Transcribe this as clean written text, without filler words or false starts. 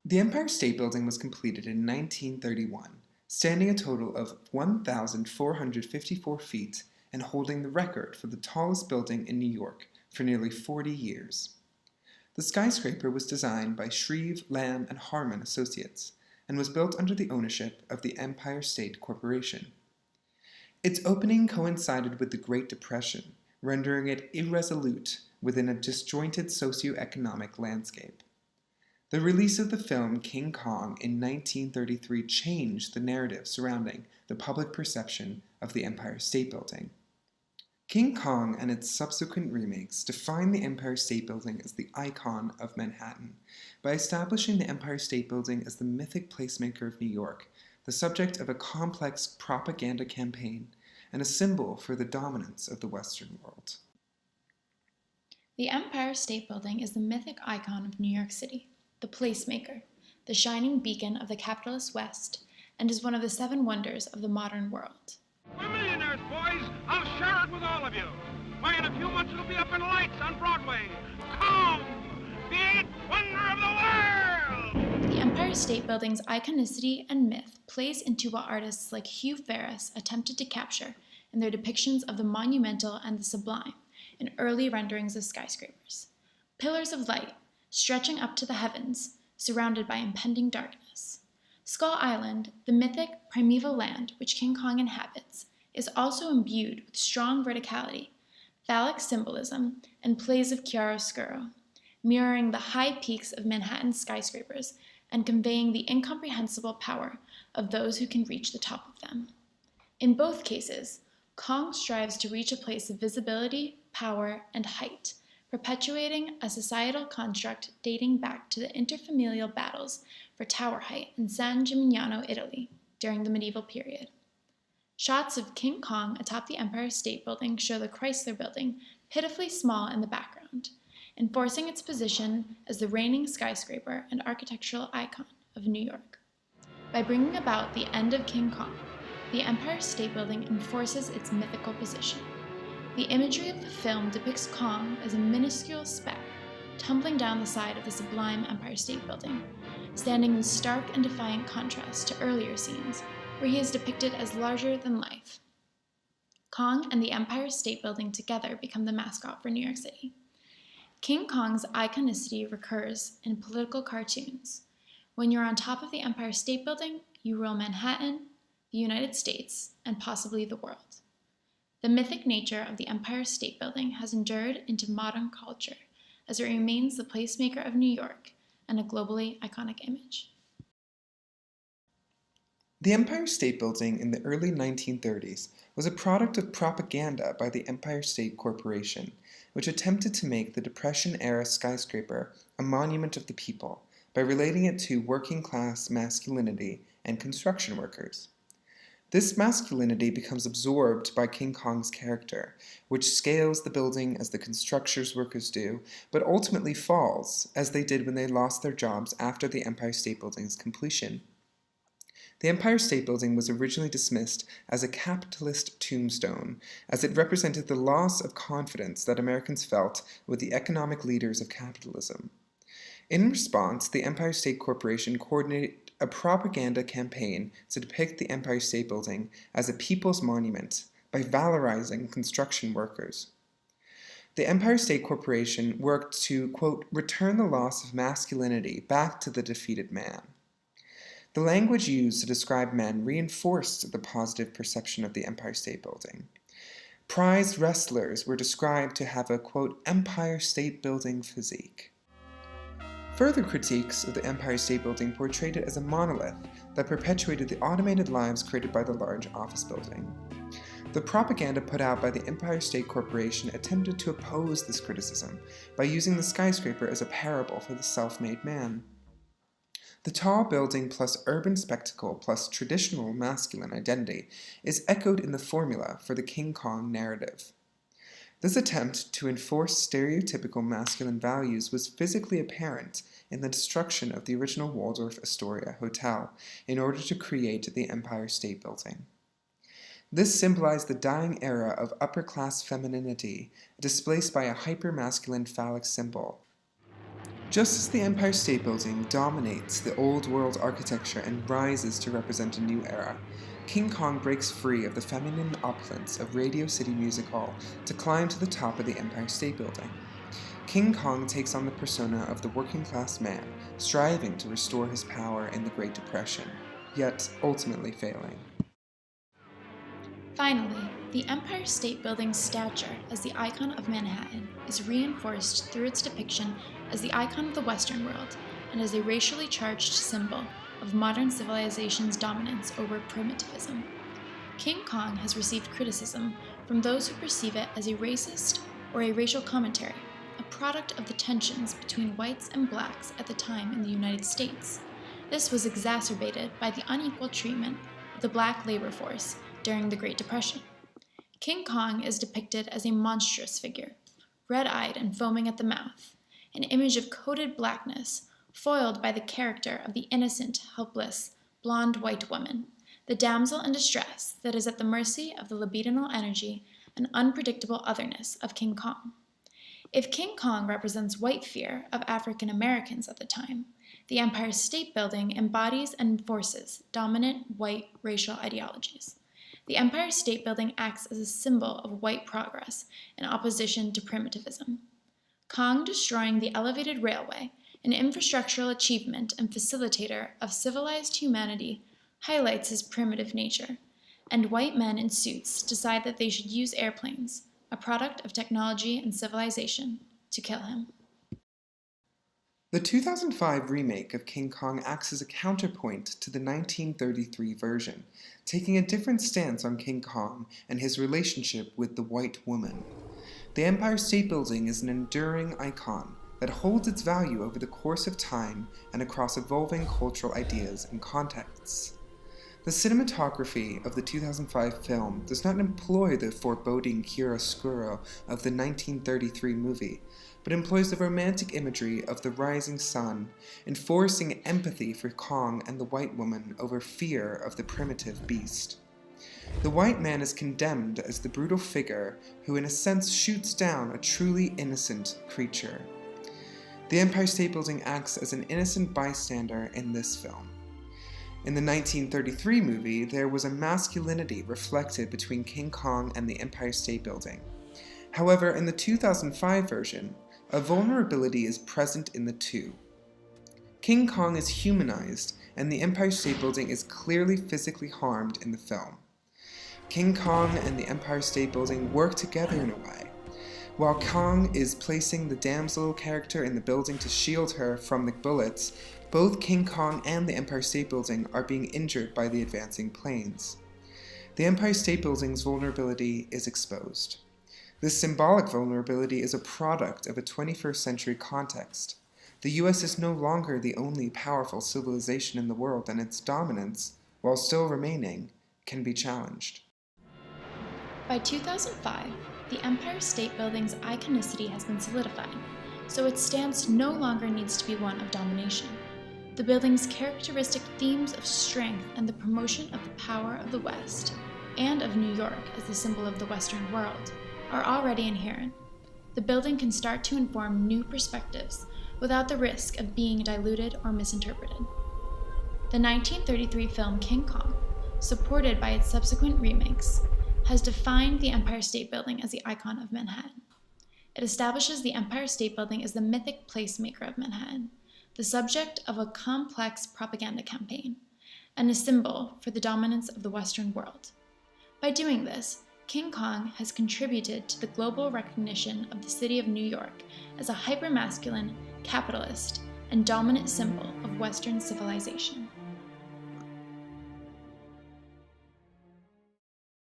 The Empire State Building was completed in 1931, standing a total of 1,454 feet and holding the record for the tallest building in New York for nearly 40 years. The skyscraper was designed by Shreve, Lamb, and Harmon Associates and was built under the ownership of the Empire State Corporation. Its opening coincided with the Great Depression, rendering it irresolute within a disjointed socioeconomic landscape. The release of the film King Kong in 1933 changed the narrative surrounding the public perception of the Empire State Building. King Kong and its subsequent remakes defined the Empire State Building as the icon of Manhattan by establishing the Empire State Building as the mythic placemaker of New York, the subject of a complex propaganda campaign, and a symbol for the dominance of the Western world. The Empire State Building is the mythic icon of New York City, the placemaker, the shining beacon of the capitalist West, and is one of the 7 wonders of the modern world. We're millionaires, boys. I'll share it with all of you. Why, in a few months it'll be up in lights on Broadway. Come, the 8th wonder of the world! The Empire State Building's iconicity and myth plays into what artists like Hugh Ferris attempted to capture in their depictions of the monumental and the sublime in early renderings of skyscrapers. Pillars of light, stretching up to the heavens, surrounded by impending darkness. Skull Island, the mythic primeval land which King Kong inhabits, is also imbued with strong verticality, phallic symbolism, and plays of chiaroscuro, mirroring the high peaks of Manhattan's skyscrapers and conveying the incomprehensible power of those who can reach the top of them. In both cases, Kong strives to reach a place of visibility, power, and height, perpetuating a societal construct dating back to the interfamilial battles for tower height in San Gimignano, Italy, during the medieval period. Shots of King Kong atop the Empire State Building show the Chrysler Building pitifully small in the background, enforcing its position as the reigning skyscraper and architectural icon of New York. By bringing about the end of King Kong, the Empire State Building enforces its mythical position. The imagery of the film depicts Kong as a minuscule speck tumbling down the side of the sublime Empire State Building, standing in stark and defiant contrast to earlier scenes where he is depicted as larger than life. Kong and the Empire State Building together become the mascot for New York City. King Kong's iconicity recurs in political cartoons. When you're on top of the Empire State Building, you rule Manhattan, the United States, and possibly the world. The mythic nature of the Empire State Building has endured into modern culture as it remains the placemaker of New York and a globally iconic image. The Empire State Building in the early 1930s was a product of propaganda by the Empire State Corporation, which attempted to make the Depression-era skyscraper a monument of the people by relating it to working-class masculinity and construction workers. This masculinity becomes absorbed by King Kong's character, which scales the building as the construction workers do, but ultimately falls, as they did when they lost their jobs after the Empire State Building's completion. The Empire State Building was originally dismissed as a capitalist tombstone, as it represented the loss of confidence that Americans felt with the economic leaders of capitalism. In response, the Empire State Corporation coordinated a propaganda campaign to depict the Empire State Building as a people's monument by valorizing construction workers. The Empire State Corporation worked to, quote, return the loss of masculinity back to the defeated man. The language used to describe men reinforced the positive perception of the Empire State Building. Prized wrestlers were described to have a, quote, Empire State Building physique. Further critiques of the Empire State Building portrayed it as a monolith that perpetuated the automated lives created by the large office building. The propaganda put out by the Empire State Corporation attempted to oppose this criticism by using the skyscraper as a parable for the self-made man. The tall building plus urban spectacle plus traditional masculine identity is echoed in the formula for the King Kong narrative. This attempt to enforce stereotypical masculine values was physically apparent in the destruction of the original Waldorf Astoria Hotel in order to create the Empire State Building. This symbolized the dying era of upper-class femininity displaced by a hyper-masculine phallic symbol. Just as the Empire State Building dominates the old world architecture and rises to represent a new era, King Kong breaks free of the feminine opulence of Radio City Music Hall to climb to the top of the Empire State Building. King Kong takes on the persona of the working class man, striving to restore his power in the Great Depression, yet ultimately failing. Finally, the Empire State Building's stature as the icon of Manhattan is reinforced through its depiction as the icon of the Western world and as a racially charged symbol of modern civilization's dominance over primitivism. King Kong has received criticism from those who perceive it as a racist or a racial commentary, a product of the tensions between whites and blacks at the time in the United States. This was exacerbated by the unequal treatment of the black labor force during the Great Depression. King Kong is depicted as a monstrous figure, red-eyed and foaming at the mouth, an image of coated blackness, foiled by the character of the innocent, helpless, blonde white woman, the damsel in distress that is at the mercy of the libidinal energy and unpredictable otherness of King Kong. If King Kong represents white fear of African Americans at the time, the Empire State Building embodies and enforces dominant white racial ideologies. The Empire State Building acts as a symbol of white progress in opposition to primitivism. Kong destroying the elevated railway, an infrastructural achievement and facilitator of civilized humanity, highlights his primitive nature, and white men in suits decide that they should use airplanes, a product of technology and civilization, to kill him. The 2005 remake of King Kong acts as a counterpoint to the 1933 version, taking a different stance on King Kong and his relationship with the white woman. The Empire State Building is an enduring icon that holds its value over the course of time and across evolving cultural ideas and contexts. The cinematography of the 2005 film does not employ the foreboding chiaroscuro of the 1933 movie, but employs the romantic imagery of the rising sun, enforcing empathy for Kong and the white woman over fear of the primitive beast. The white man is condemned as the brutal figure who in a sense shoots down a truly innocent creature. The Empire State Building acts as an innocent bystander in this film. In the 1933 movie, there was a masculinity reflected between King Kong and the Empire State Building. However, in the 2005 version, a vulnerability is present in the two. King Kong is humanized, and the Empire State Building is clearly physically harmed in the film. King Kong and the Empire State Building work together in a way. While Kong is placing the damsel character in the building to shield her from the bullets, both King Kong and the Empire State Building are being injured by the advancing planes. The Empire State Building's vulnerability is exposed. This symbolic vulnerability is a product of a 21st century context. The US is no longer the only powerful civilization in the world, and its dominance, while still remaining, can be challenged. By 2005, the Empire State Building's iconicity has been solidified, so its stance no longer needs to be one of domination. The building's characteristic themes of strength and the promotion of the power of the West, and of New York as the symbol of the Western world, are already inherent. The building can start to inform new perspectives without the risk of being diluted or misinterpreted. The 1933 film King Kong, supported by its subsequent remakes, has defined the Empire State Building as the icon of Manhattan. It establishes the Empire State Building as the mythic placemaker of Manhattan, the subject of a complex propaganda campaign, and a symbol for the dominance of the Western world. By doing this, King Kong has contributed to the global recognition of the city of New York as a hypermasculine, capitalist, and dominant symbol of Western civilization.